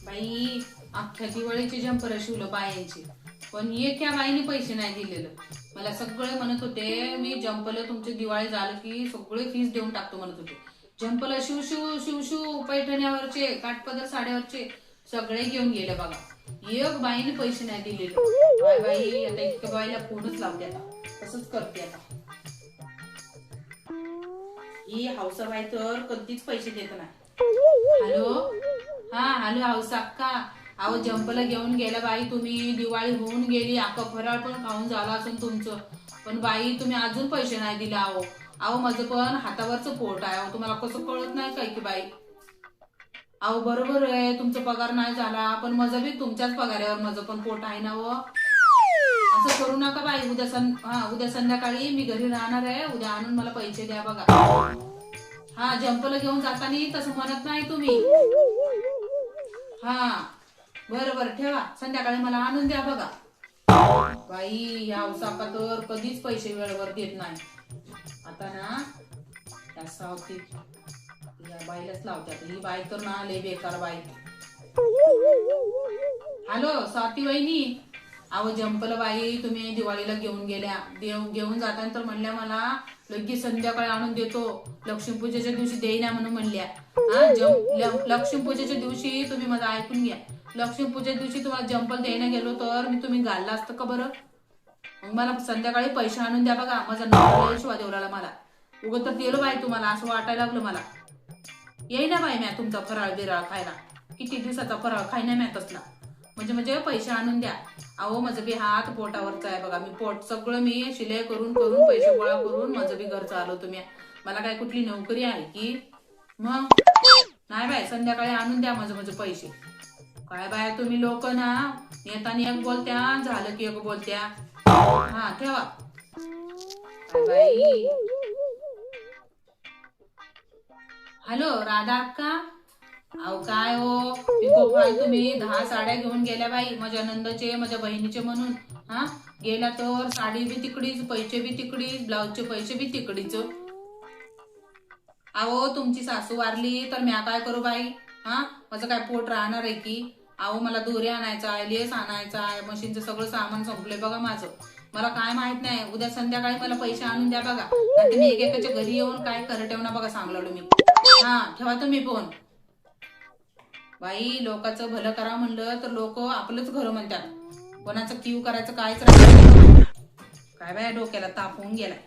बाई अख्ख्या दिवाळीचे जंपर शिवलं बायांची, पण एका बाईने पैसे नाही दिलेलं. मला सगळे म्हणत होते मी जंपल तुमची दिवाळी झालं की सगळे फीस देऊन टाकतो म्हणत होते. जंपल शिव शिव शिव शिव पैठण्यावरचे काठपदर साड्यावरचे सगळे घेऊन गेले बघा. एक बाईने पैसे नाही दिलेले. बाय बाई आता इतक्या बाईला फोनच लावते, आता तसंच करते. आता ही हौसाबाई तर कधीच पैसे देत नाही. हॅलो, हा हॅलो हौसा अक्का, अहो जंपला घेऊन गेल्या बाई तुम्ही. दिवाळी होऊन गेली, अख्खा फराळ पण खाऊन झाला असेल तुमचं, पण बाई तुम्ही अजून पैसे नाही दिले. अहो अहो माझं पण हातावरचं पोट आहे. अहो तुम्हाला कसं कळत नाही काय की बाई. अहो बरोबर आहे तुमचा पगार नाही झाला, पण माझं बी तुमच्याच पगारावर माझं पण पोट आहे ना. व असं करू नका बाई. उद्या संध्याकाळी मी घरी राहणार आहे. उद्या आणून मला पैसे द्या बघा. हा जंपला घेऊन जाताना तसं म्हणत नाही तुम्ही. हा बरोबर ठेवा, संध्याकाळी मला आणून द्या बघा. बाई या उसाका तर कधीच पैसे वेळेवर देत नाही. आता ना त्या सावती या बाईलाच लावतात. ही बाई तर ना लय बेकार बाई. हॅलो स्वाती वहिनी, अहो जंपल बाई तुम्ही दिवाळीला घेऊन गेल्या, घेऊन जाताना तर म्हणल्या मला लगेच संध्याकाळी आणून देतो, लक्ष्मीपूजेच्या दिवशी देईना म्हणून म्हणल्या. लक्ष्मीपूजेच्या दिवशी तुम्ही माझं ऐकून घ्या, लक्ष्मीपूजेच्या दिवशी तुम्हाला जंपल द्यायला गेलो तर मी तुम्ही घालला असतं का बरं. मग मला संध्याकाळी पैसे आणून द्या बघा. माझा नवरा शिवा देवराला मला उगत तर दिलो बाई तुम्हाला, असं वाटायला लागलं मला. येई ना बाई म्या तुमचा फराळ बिराळ खायला, किती दिवसाचा फराळ खाय ना म्या तसला. म्हणजे पैसे आणून द्या. अहो माझं बी हात पोटावरचा आहे बघा. मी पोट सगळं मी शिलाई करून करून पैसे गोळा करून माझं बी घर चालवतो मी. मला काय कुठली नोकरी आहे की मग नाही बाय. संध्याकाळी आणून द्या माझं पैसे. काय बाय तुम्ही लोक ना येताना एक बोलत्या झालं की एक बोलत्या. हा ठेवा बाई. हॅलो राधा अक्का, अहो काय हो पिको फाल तुम्ही 10 साड्या घेऊन गेल्या बाई, माझ्या नंदचे माझ्या बहिणीचे म्हणून. हा गेला तर साडी बी तिकडीच, पैसे बी तिकडीच, ब्लाऊजचे पैसे बी तिकडीच. अहो तुमची सासू वारली तर म्या काय करू बाई. हा माझं काय पोट राहणार आहे की. अहो मला दोरे आणायचा आहे, लेस आणायचा आहे, मशीनचं सगळं सामान संपलंय बघा माझं. मला काय माहित नाही. उद्या संध्याकाळी मला पैसे आणून द्या बघा. नाही मी एकेकाच्या घरी येऊन काय कर ठेवणार बघा सांगलो मी. हा ठेवा तुम्ही फोन. बाई लोकांचं भलं करा म्हणलं तर लोक आपलंच घर म्हणतात, कोणाचं कीव करायचं कायच राहिलं. काय बाय डोक्याला ताप होऊन गेलाय.